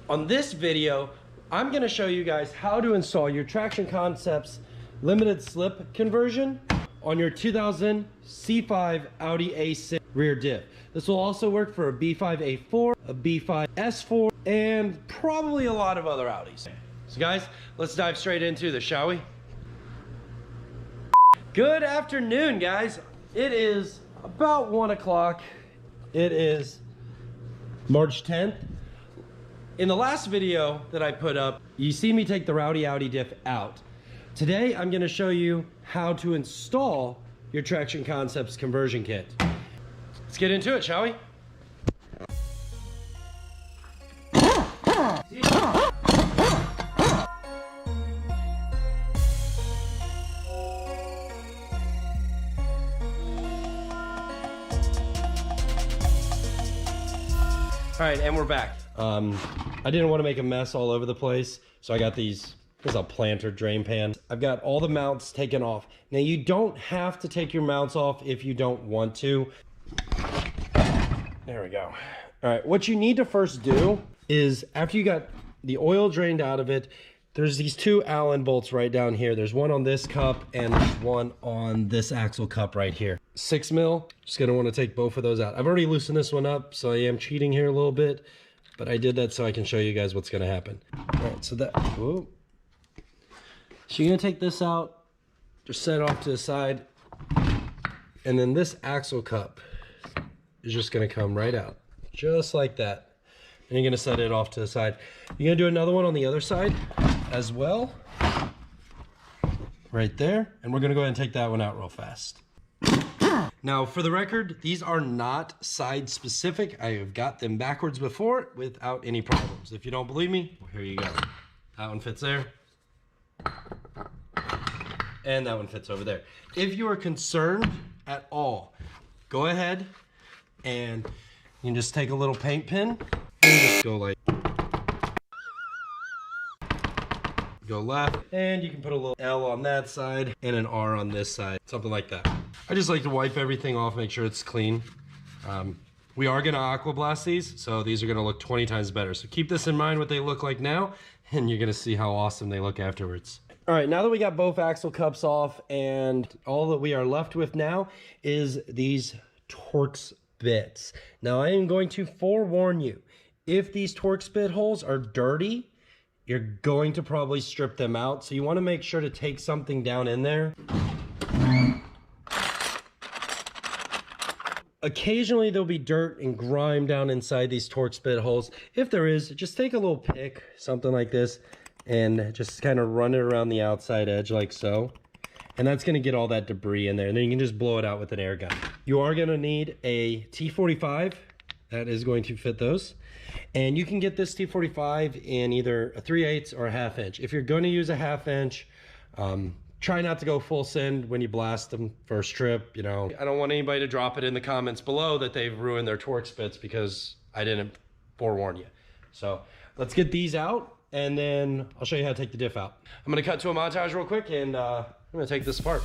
On this video, I'm gonna show you guys how to install your Traction Concepts Limited Slip Conversion on your 2000 C5 Audi A6 rear diff. This will also work for a B5 A4, a B5 S4, and probably a lot of other Audis. So guys, let's dive straight into this, shall we? Good afternoon, guys. It is about 1 o'clock. It is March 10th. In the last video that I put up, you see me take the RWDYAUDI diff out. Today, I'm gonna show you how to install your Traction Concepts conversion kit. Let's get into it, shall we? All right, and we're back. I didn't want to make a mess all over the place, so I got these. There's a planter drain pan. I've got all the mounts taken off. Now, you don't have to take your mounts off if you don't want to. There we go. All right, what you need to first do is, after you got the oil drained out of it, there's these two Allen bolts right down here. There's one on this cup and there's one on this axle cup right here. 6 mil, just gonna wanna take both of those out. I've already loosened this one up, so I am cheating here a little bit, but I did that so I can show you guys what's gonna happen. All right, so that, whoa. So you're gonna take this out, just set it off to the side, and then this axle cup is just gonna come right out, just like that. And you're gonna set it off to the side. You're gonna do another one on the other side as well, right there. And we're gonna go ahead and take that one out real fast. Now, for the record, these are not side specific. I have got them backwards before without any problems. If you don't believe me, well, here you go. That one fits there. And that one fits over there. If you are concerned at all, go ahead and you can just take a little paint pen and just go like, go left, and you can put a little L on that side and an R on this side, something like that. I just like to wipe everything off, make sure it's clean. We are gonna aqua blast these, so these are gonna look 20 times better. So keep this in mind, what they look like now, and you're gonna see how awesome they look afterwards. All right, now that we got both axle cups off, and all that we are left with now is these Torx bits. Now, I am going to forewarn you, if these Torx bit holes are dirty, you're going to probably strip them out. So you want to make sure to take something down in there. Occasionally there'll be dirt and grime down inside these Torx bit holes. If there is, just take a little pick, something like this, and just kind of run it around the outside edge like so. And that's gonna get all that debris in there. And then you can just blow it out with an air gun. You are gonna need a T45. That is going to fit those. And you can get this T45 in either a 3/8 or a 1/2 inch. If you're gonna use a 1/2 inch, try not to go full send when you blast them first trip, you know. I don't want anybody to drop it in the comments below that they've ruined their Torx bits because I didn't forewarn you. So let's get these out, and then I'll show you how to take the diff out. I'm gonna cut to a montage real quick, and I'm gonna take this apart.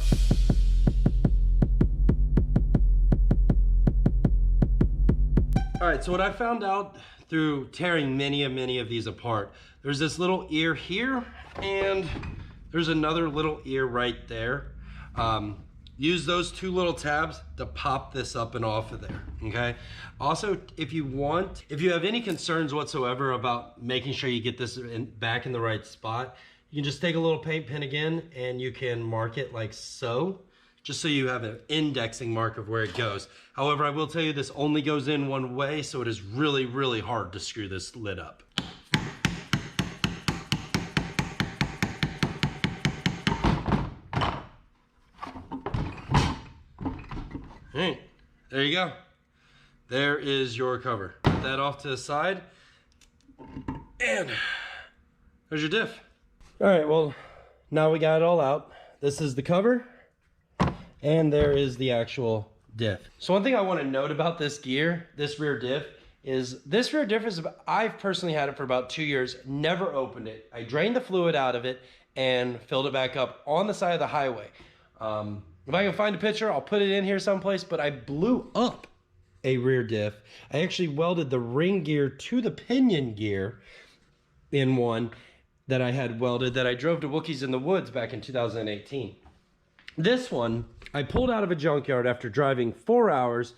All right, so what I found out through tearing many of these apart, there's this little ear here, and there's another little ear right there. Use those two little tabs to pop this up and off of there, okay? Also, if you have any concerns whatsoever about making sure you get this back in the right spot, you can just take a little paint pen again and you can mark it like so, just so you have an indexing mark of where it goes. However, I will tell you this only goes in one way, so it is really hard to screw this lid up. All right, there you go. There is your cover. Put that off to the side, and there's your diff. All right, well, now we got it all out. This is the cover, and there is the actual diff. So one thing I want to note about this gear, this rear diff, is I've personally had it for about 2 years, never opened it. I drained the fluid out of it and filled it back up on the side of the highway. If I can find a picture, I'll put it in here someplace, but I blew up a rear diff. I actually welded the ring gear to the pinion gear in one that I had welded that I drove to Wookiees in the Woods back in 2018. This one, I pulled out of a junkyard after driving 4 hours.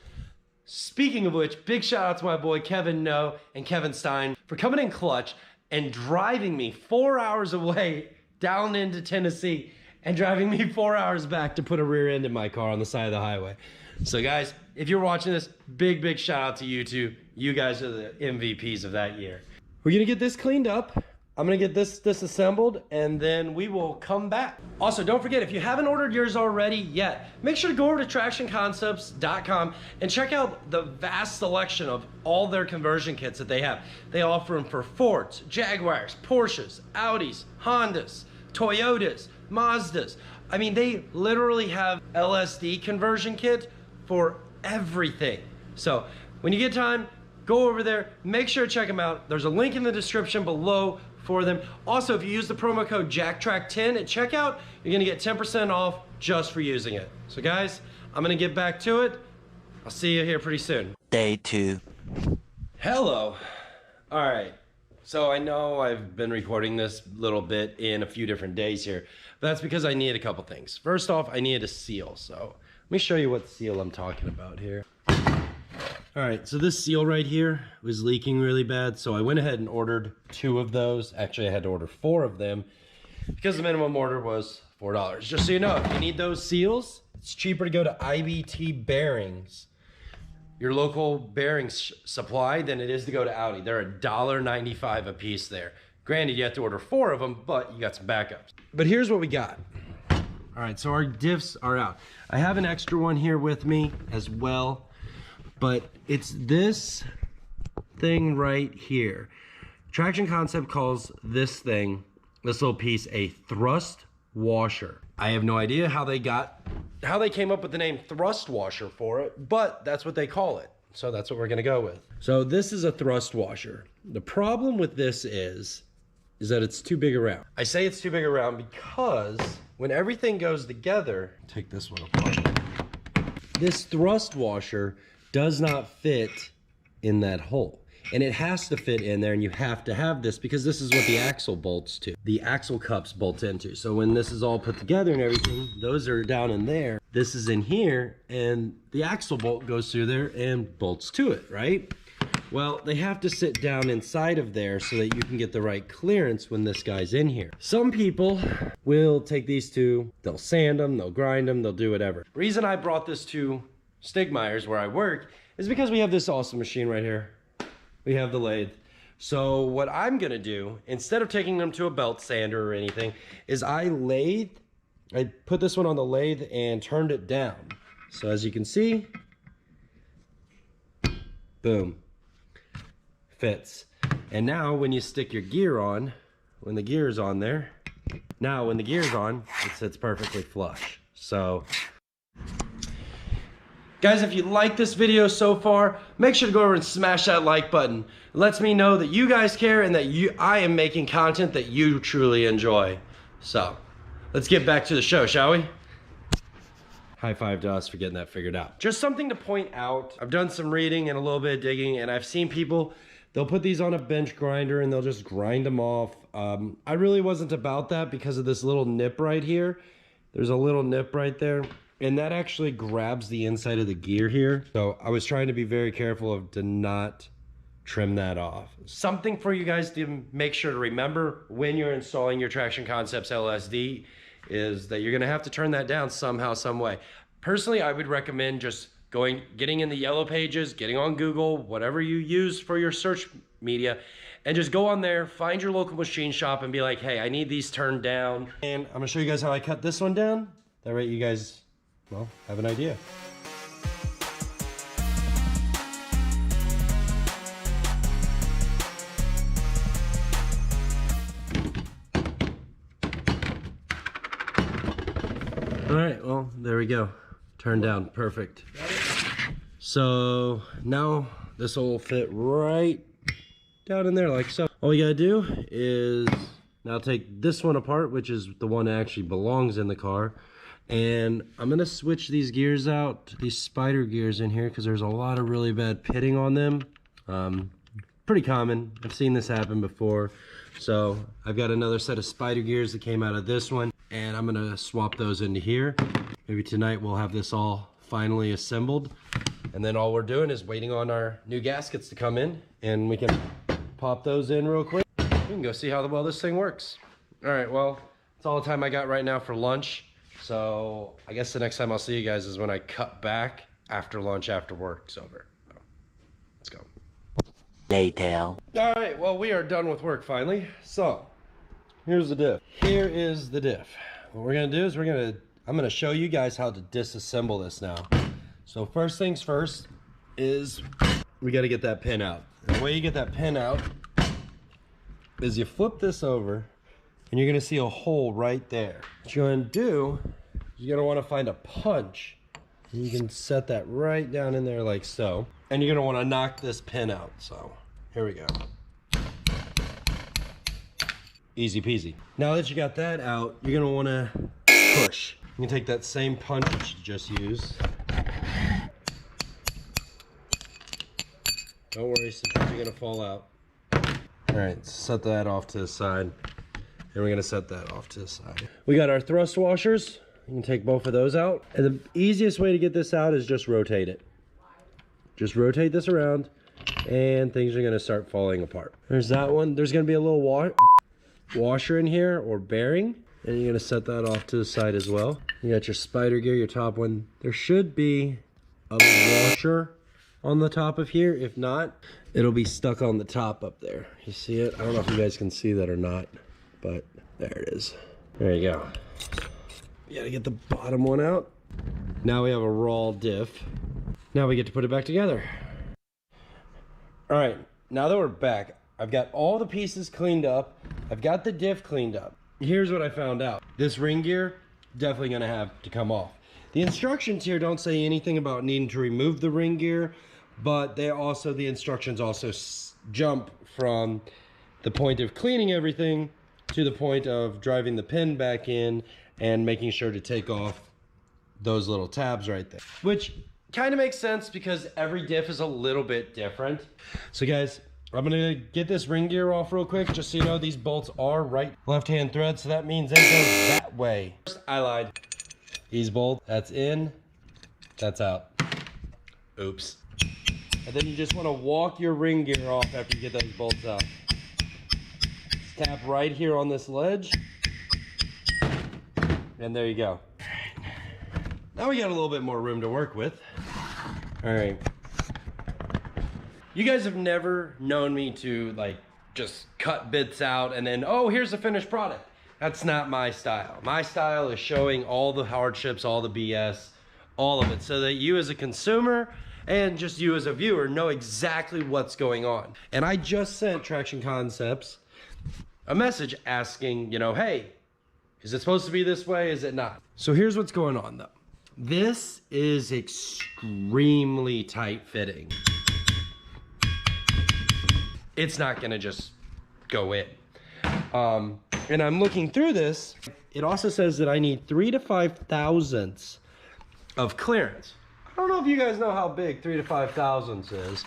Speaking of which, big shout out to my boy Kevin No and Kevin Stein for coming in clutch and driving me 4 hours away down into Tennessee and driving me 4 hours back to put a rear end in my car on the side of the highway. So guys, if you're watching this, big shout out to you two. You guys are the MVPs of that year. We're gonna get this cleaned up. I'm gonna get this disassembled and then we will come back. Also, don't forget, if you haven't ordered yours already yet, make sure to go over to tractionconcepts.com and check out the vast selection of all their conversion kits that they have. They offer them for Fords, Jaguars, Porsches, Audis, Hondas, Toyotas, Mazdas. I mean, they literally have LSD conversion kit for everything. So when you get time, go over there, make sure to check them out. There's a link in the description below for them. Also, if you use the promo code JackTrack10 at checkout, you're gonna get 10% off just for using it. So guys, I'm gonna get back to it. I'll see you here pretty soon. Day 2. Hello. All right. So I know I've been recording this little bit in a few different days here, but that's because I needed a couple things. First off, I needed a seal. So let me show you what seal I'm talking about here. All right, so this seal right here was leaking really bad, so I went ahead and ordered 2 of those. Actually, I had to order 4 of them because the minimum order was $4. Just so you know, if you need those seals, it's cheaper to go to IBT Bearings, your local bearings supply, than it is to go to Audi. They're $1.95 a piece there. Granted, you have to order 4 of them, but you got some backups. But here's what we got. All right, so our diffs are out. I have an extra one here with me as well. But it's this thing right here. Traction Concept calls this thing, this little piece, a thrust washer. I have no idea how they came up with the name thrust washer for it, but that's what they call it. So that's what we're gonna go with. So this is a thrust washer. The problem with this is that it's too big around. I say it's too big around because when everything goes together, take this one apart. This thrust washer does not fit in that hole, and it has to fit in there, and you have to have this because this is what the axle bolts to. The axle cups bolt into. So when this is all put together and everything, those are down in there, this is in here, and the axle bolt goes through there and bolts to it, right? Well, they have to sit down inside of there so that you can get the right clearance when this guy's in here. Some people will take these two, they'll sand them, they'll grind them, they'll do whatever. The reason I brought this to Stigmeyer's, where I work, is because we have this awesome machine right here. We have the lathe. So what I'm gonna do, instead of taking them to a belt sander or anything, is I put this one on the lathe and turned it down. So as you can see, boom, fits. And now when you stick your gear on, when the gear's on there, now when the gear's on, it sits perfectly flush. So guys, if you like this video so far, make sure to go over and smash that like button. It lets me know that you guys care and that I am making content that you truly enjoy. So, let's get back to the show, shall we? High five to us for getting that figured out. Just something to point out. I've done some reading and a little bit of digging, and I've seen people, they'll put these on a bench grinder and they'll just grind them off. I really wasn't about that because of this little nip right here. There's a little nip right there. And that actually grabs the inside of the gear here. So I was trying to be very careful to not trim that off. Something for you guys to make sure to remember when you're installing your Traction Concepts LSD is that you're gonna have to turn that down somehow, some way. Personally, I would recommend just getting in the yellow pages, getting on Google, whatever you use for your search media, and just go on there, find your local machine shop and be like, hey, I need these turned down. And I'm gonna show you guys how I cut this one down. That way you guys, well, have an idea. All right, well, there we go. Turned down, perfect. So now this will fit right down in there like so. All you gotta do is now take this one apart, which is the one that actually belongs in the car. And I'm gonna switch these gears out, these spider gears in here, because there's a lot of really bad pitting on them. pretty common. I've seen this happen before. So I've got another set of spider gears that came out of this one, and I'm gonna swap those into here. Maybe tonight we'll have this all finally assembled. And then all we're doing is waiting on our new gaskets to come in, and we can pop those in real quick. We can go see how well this thing works. All right, well, that's all the time I got right now for lunch. So I guess the next time I'll see you guys is when I cut back after lunch, after work's over. So, let's go. Later. All right, well, we are done with work finally. So here's the diff. Here is the diff. What we're gonna do is I'm gonna show you guys how to disassemble this now. So first things first is we gotta get that pin out. And the way you get that pin out is you flip this over and you're gonna see a hole right there. What you're gonna do is you're gonna wanna find a punch. And you can set that right down in there like so. And you're gonna wanna knock this pin out. So here we go. Easy peasy. Now that you got that out, you're gonna wanna push. You can take that same punch that you just used. Don't worry, sometimes you're gonna fall out. All right, set that off to the side. And we're gonna set that off to the side. We got our thrust washers. You can take both of those out. And the easiest way to get this out is just rotate it. Just rotate this around and things are gonna start falling apart. There's that one. There's gonna be a little washer in here, or bearing. And you're gonna set that off to the side as well. You got your spider gear, your top one. There should be a washer on the top of here. If not, it'll be stuck on the top up there. You see it? I don't know if you guys can see that or not, but there it is. There you go. You gotta get the bottom one out. Now we have a raw diff. Now we get to put it back together. All right, now that we're back, I've got all the pieces cleaned up. I've got the diff cleaned up. Here's what I found out. This ring gear, definitely gonna have to come off. The instructions here don't say anything about needing to remove the ring gear, but the instructions also jump from the point of cleaning everything to the point of driving the pin back in and making sure to take off those little tabs right there, which kind of makes sense because every diff is a little bit different. So guys, I'm gonna get this ring gear off real quick, just so you know these bolts are right left-hand thread, so that means they go that way. First, I lied. These bolts, that's in, that's out. Oops. And then you just want to walk your ring gear off after you get those bolts out. Just tap right here on this ledge. And there you go. Now we got a little bit more room to work with. All right. You guys have never known me to like just cut bits out and then, oh, here's the finished product. That's not my style. My style is showing all the hardships, all the BS, all of it, so that you as a consumer and just you as a viewer know exactly what's going on. And I just sent Traction Concepts a message asking, you know, hey, is it supposed to be this way? Is it not? So here's what's going on though. This is extremely tight fitting. It's not gonna just go in. And I'm looking through this. It also says that I need 3 to 5 thousandths of clearance. I don't know if you guys know how big 3 to 5 thousandths is,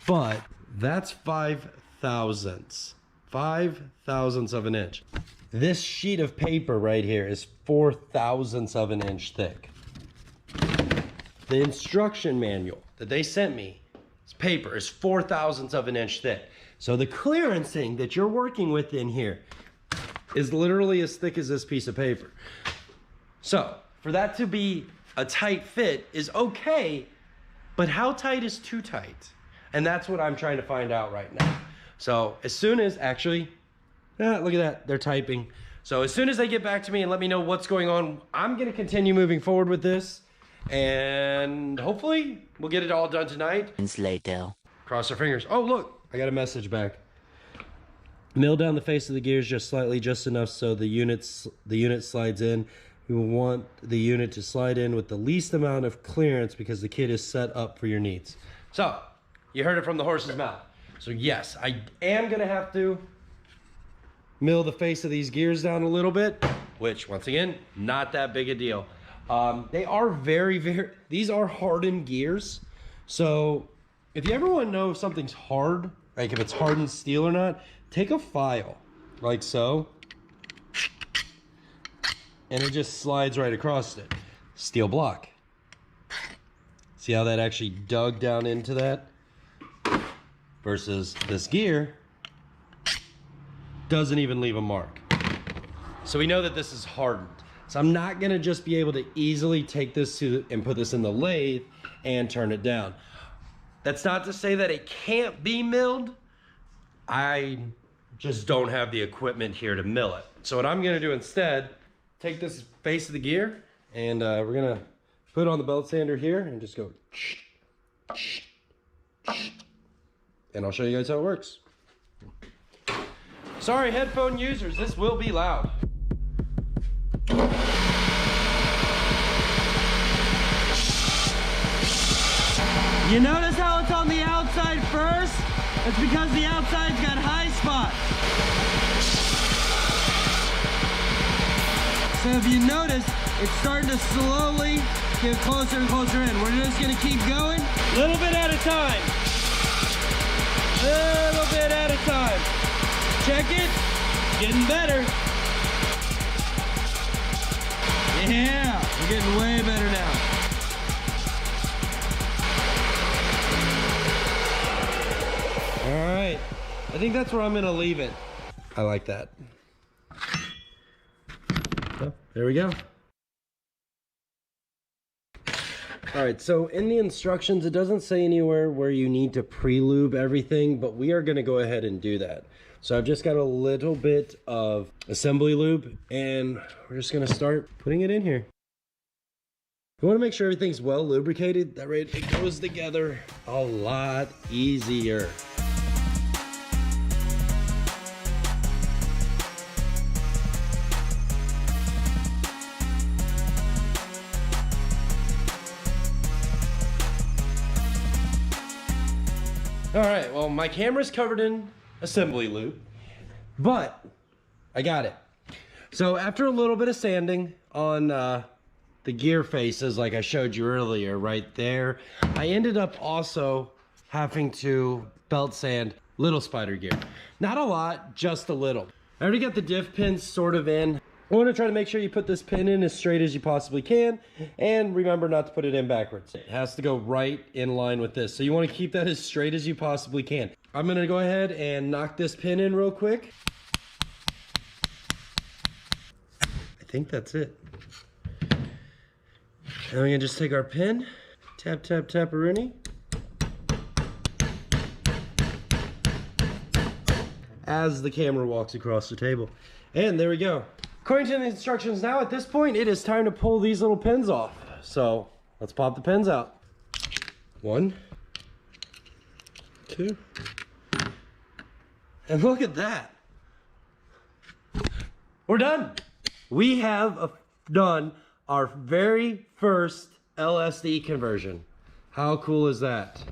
but that's 5 thousandths. 5 thousandths of an inch. This sheet of paper right here is 4 thousandths of an inch thick. The instruction manual that they sent me, this paper, is 4 thousandths of an inch thick. So the clearancing that you're working with in here is literally as thick as this piece of paper. So for that to be a tight fit is okay, but how tight is too tight? And that's what I'm trying to find out right now. So as soon as, actually, look at that, they're typing. So as soon as they get back to me and let me know what's going on, I'm gonna continue moving forward with this, and hopefully we'll get it all done tonight. Later. Cross our fingers. Oh, look, I got a message back. Mill down the face of the gears just slightly, just enough so the unit slides in. We want the unit to slide in with the least amount of clearance because the kit is set up for your needs. So, you heard it from the horse's mouth. So yes, I am gonna have to mill the face of these gears down a little bit, which once again, not that big a deal. They are these are hardened gears. So if you ever want to know if something's hard like if it's hardened steel or not, take a file, like so, and it just slides right across it. Steel block. See how that actually dug down into that? Versus this gear doesn't even leave a mark. So we know that this is hardened. So I'm not gonna just be able to easily take this and put this in the lathe and turn it down. That's not to say that it can't be milled. I just don't have the equipment here to mill it. So what I'm gonna do instead, take this face of the gear and we're gonna put it on the belt sander here and just go, and I'll show you guys how it works. Sorry, headphone users, this will be loud. You notice how it's on the outside first? It's because the outside's got high spots. So if you notice, it's starting to slowly get closer and closer in. We're just gonna keep going, a little bit at a time. Little bit at a time. Check it, getting better. Yeah, we're getting way better now. All right, I think that's where I'm gonna leave it. I like that. Oh, there we go. All right, so in the instructions, it doesn't say anywhere where you need to pre-lube everything, but we are gonna go ahead and do that. So I've just got a little bit of assembly lube and we're just gonna start putting it in here. You wanna make sure everything's well lubricated, that way it goes together a lot easier. All right, well, my camera's covered in assembly lube, but I got it. So after a little bit of sanding on the gear faces, like I showed you earlier, right there, I ended up also having to belt sand little spider gear. Not a lot, just a little. I already got the diff pins sort of in. I want to try to make sure you put this pin in as straight as you possibly can, and remember not to put it in backwards. It has to go right in line with this. So you want to keep that as straight as you possibly can. I'm going to go ahead and knock this pin in real quick. I think that's it. And we can just take our pin, tap, tap, tap-a-rooney. As the camera walks across the table. And there we go. According to the instructions now, at this point, it is time to pull these little pins off. So let's pop the pins out. 1, 2, and look at that. We're done. We have done our very first LSD conversion. How cool is that?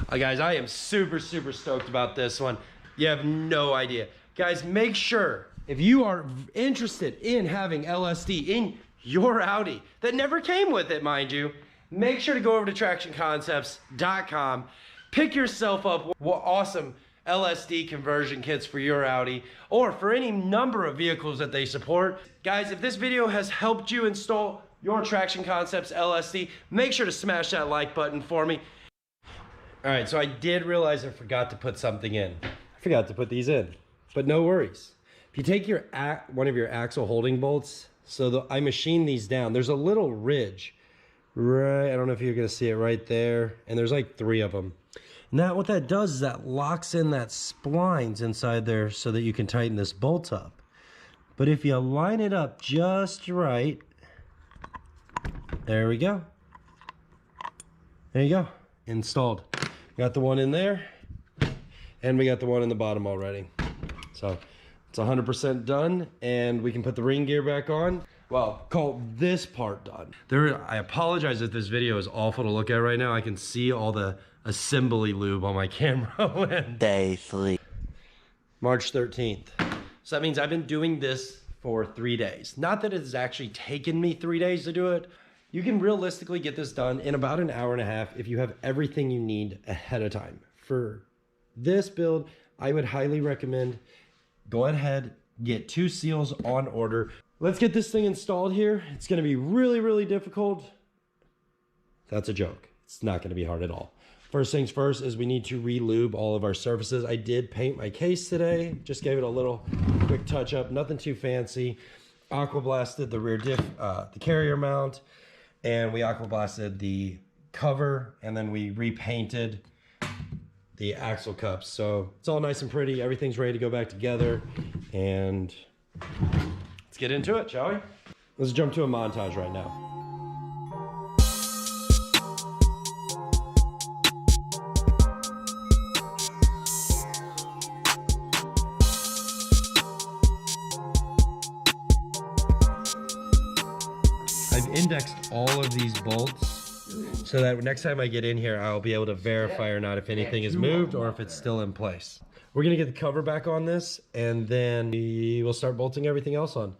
Guys, I am super, super stoked about this one. You have no idea. Guys, make sure, if you are interested in having LSD in your Audi, that never came with it, mind you, make sure to go over to tractionconcepts.com, pick yourself up awesome LSD conversion kits for your Audi, or for any number of vehicles that they support. Guys, if this video has helped you install your Traction Concepts LSD, make sure to smash that like button for me. All right, so I did realize I forgot to put something in. I forgot to put these in, but no worries. If you take your one of your axle holding bolts, I machined these down. There's a little ridge, right? I don't know if you're gonna see it right there. And there's like 3 of them. Now what that does is that locks in that splines inside there so that you can tighten this bolt up. But if you line it up just right, there we go. There you go, installed. Got the one in there, and we got the one in the bottom already. So it's 100% done, and we can put the ring gear back on. Well, call this part done. I apologize if this video is awful to look at right now. I can see all the assembly lube on my camera. Day 3. March 13th. So that means I've been doing this for 3 days. Not that it's actually taken me 3 days to do it. You can realistically get this done in about an hour and a half if you have everything you need ahead of time for this build, I would highly recommend go ahead, get 2 seals on order. Let's get this thing installed here. It's gonna be really, really difficult. That's a joke. It's not gonna be hard at all. First things first is we need to re-lube all of our surfaces. I did paint my case today. Just gave it a little quick touch up, nothing too fancy. Aqua blasted the rear diff, the carrier mount, and we aqua blasted the cover, and then we repainted the axle cups. So it's all nice and pretty. Everything's ready to go back together, and let's get into it, shall we? Let's jump to a montage right now. I've indexed all of these bolts so that next time I get in here, I'll be able to verify or not if anything is moved or if it's still in place. We're gonna get the cover back on this, and then we will start bolting everything else on.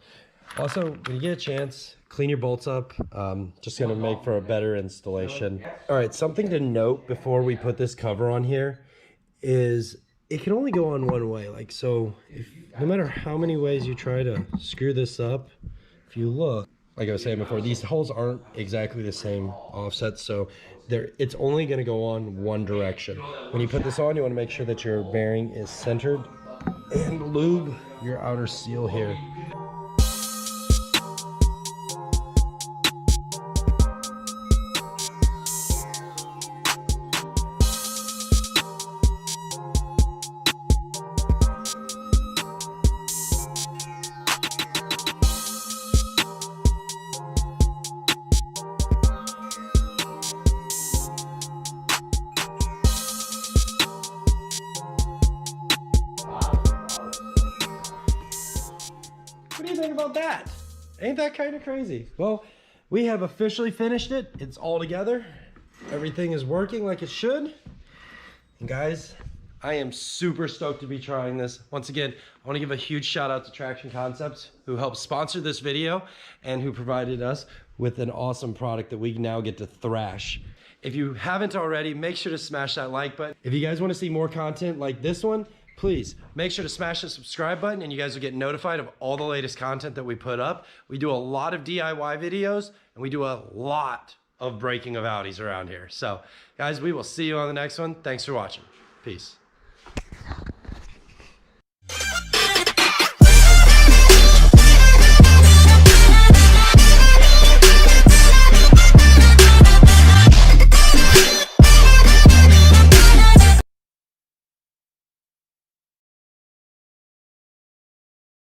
Also, when you get a chance, clean your bolts up. Just gonna make for a better installation. All right, something to note before we put this cover on here is it can only go on one way. Like, so if no matter how many ways you try to screw this up, if you look, like I was saying before, these holes aren't exactly the same offset, so it's only going to go on one direction. When you put this on, you want to make sure that your bearing is centered, and lube your outer seal here. What do you think about that? Ain't that kind of crazy? Well, we have officially finished it. It's all together. Everything is working like it should. And guys, I am super stoked to be trying this. Once again, I want to give a huge shout out to Traction Concepts, who helped sponsor this video and who provided us with an awesome product that we now get to thrash. If you haven't already, make sure to smash that like button. If you guys want to see more content like this one, please make sure to smash the subscribe button, and you guys will get notified of all the latest content that we put up. We do a lot of DIY videos, and we do a lot of breaking of Audis around here. So guys, we will see you on the next one. Thanks for watching. Peace.